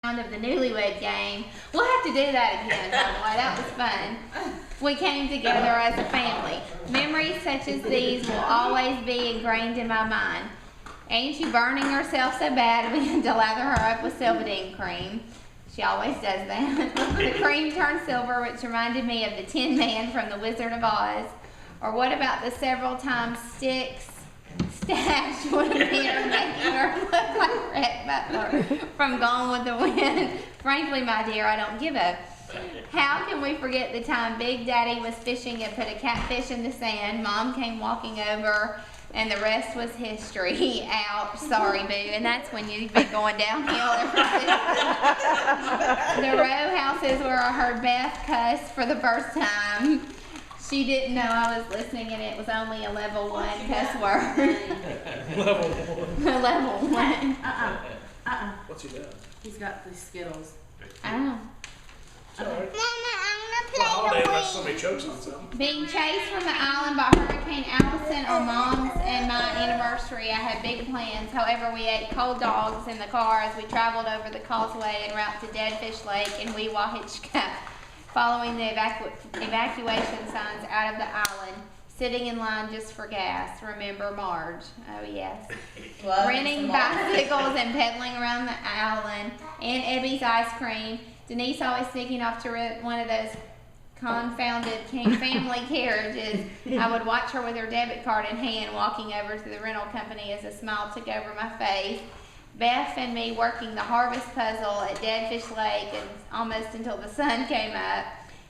Of the Newlywed Game. We'll have to do that again, by the way. That was fun. We came together as a family. Memories such as these will always be ingrained in my mind. Ain't you burning herself so bad we had to lather her up with Silvadene cream. She always does that. The cream turned silver, which reminded me of the Tin Man from The Wizard of Oz. Or what about the several times Sticks stashed one here, making her look like Rhett Butler from Gone with the Wind. Frankly, my dear, I don't give a. How can we forget the time Big Daddy was fishing and put a catfish in the sand? Mom came walking over, and the rest was history. Ouch, sorry, boo. And that's when you've been going downhill ever since. The row houses where I heard Beth cuss for the first time. She didn't know I was listening, and it was only a level 1 cuss word. Level 1. Level 1. What's he done? He's got the Skittles. Oh. Sorry. Mama, I'm For a holiday, gonna unless play somebody chokes on something. Being chased from the island by Hurricane Allison on Mom's and my anniversary, I had big plans. However, we ate cold dogs in the car as we traveled over the causeway en route to Deadfish Lake in Weewahitchka, following the evacuation signs out of the island, sitting in line just for gas. Remember Marge? Oh, yes. Renting bicycles and pedaling around the island. Aunt Ebby's ice cream. Denise always sneaking off to rent one of those confounded family carriages. I would watch her with her debit card in hand walking over to the rental company as a smile took over my face. Beth and me working the harvest puzzle at Deadfish Lake and almost until the sun came up.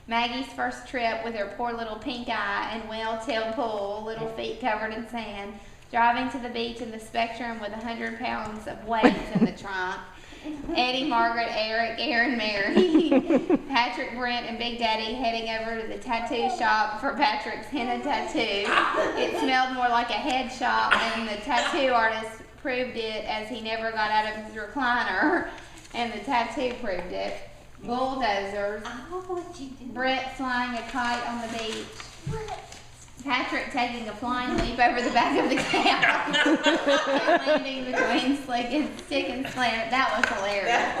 Maggie's first trip with her poor little pink eye and whale-tailed pool, little feet covered in sand. Driving to the beach in the Spectrum with 100 pounds of weights in the trunk. Eddie, Margaret, Eric, Aaron, Mary, Patrick, Brent, and Big Daddy heading over to the tattoo shop for Patrick's henna tattoo. It smelled more like a head shop, and the tattoo artist proved it as he never got out of his recliner, and the tattoo proved it. Bulldozers. Brett flying a kite on the beach. Patrick taking a flying leap over the back of the couch and landing between Stick and Slant. That was hilarious.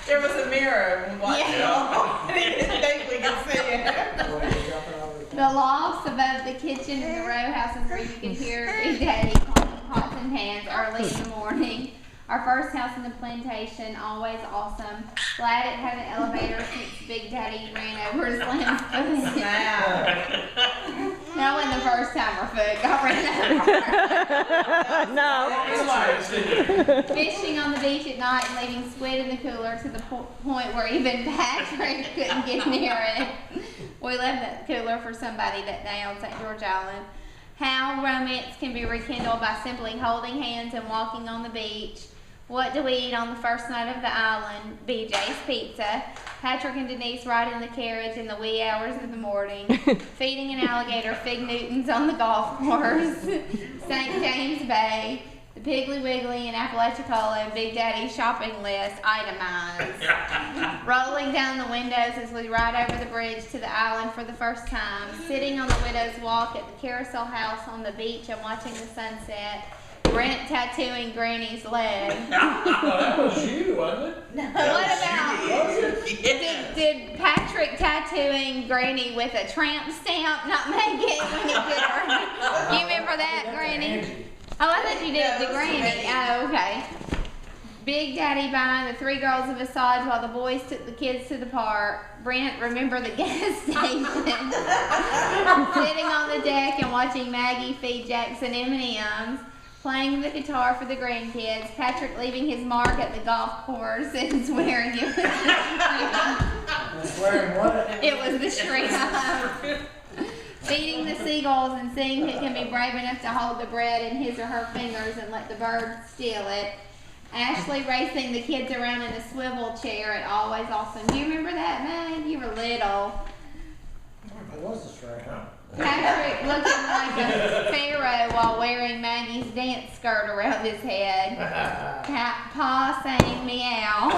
There was a mirror when we watched it all. I didn't think we could see it. The lofts above the kitchen and the row houses where you could hear Big Daddy calling pots and pans early in the morning. Our first house in the plantation, always awesome. Glad it had an elevator since Big Daddy ran over Slim's foot. That wasn't the first time our foot got ran over. No. Fishing on the beach at night and leaving squid in the cooler to the point where even Patrick couldn't get near it. We left that cooler for somebody that day on St. George Island. How romance can be rekindled by simply holding hands and walking on the beach. What do we eat on the first night of the island? BJ's Pizza. Patrick and Denise riding the carriage in the wee hours of the morning. Feeding an alligator Fig Newtons on the golf course. St. James Bay. The Piggly Wiggly and Apalachicola and Big Daddy's shopping list itemized. Rolling down the windows as we ride over the bridge to the island for the first time. Sitting on the Widow's Walk at the Carousel House on the beach and watching the sunset. Brent tattooing Granny's leg. That was you, wasn't it? What about, did Patrick tattooing Granny with a tramp stamp not make it when he did her? You remember that, Granny? Oh, I thought you did it to Granny. Oh, okay. Big Daddy buying the 3 girls a massage while the boys took the kids to the park. Brent, remember the gas station. Sitting on the deck and watching Maggie feed Jackson M&M's. Playing the guitar for the grandkids. Patrick leaving his mark at the golf course and swearing it was Swearing what? it was the shrimp. Feeding the seagulls and seeing who can be brave enough to hold the bread in his or her fingers and let the birds steal it. Ashley racing the kids around in a swivel chair at Always Awesome. Do you remember that, man? You were little. It was a shrimp. Patrick looking like a pharaoh while wearing Maggie's dance skirt around his head. Pa saying meow.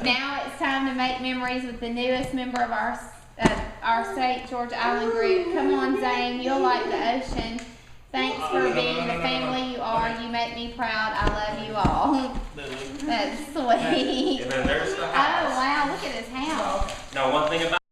Now it's time to make memories with the newest member of our St. George Island group. Come on, Zane, you'll like the ocean. Thanks for being the family you are. You make me proud. I love you all. That's sweet. And then there's the Oh, house. wow, look at his house. Now, one thing about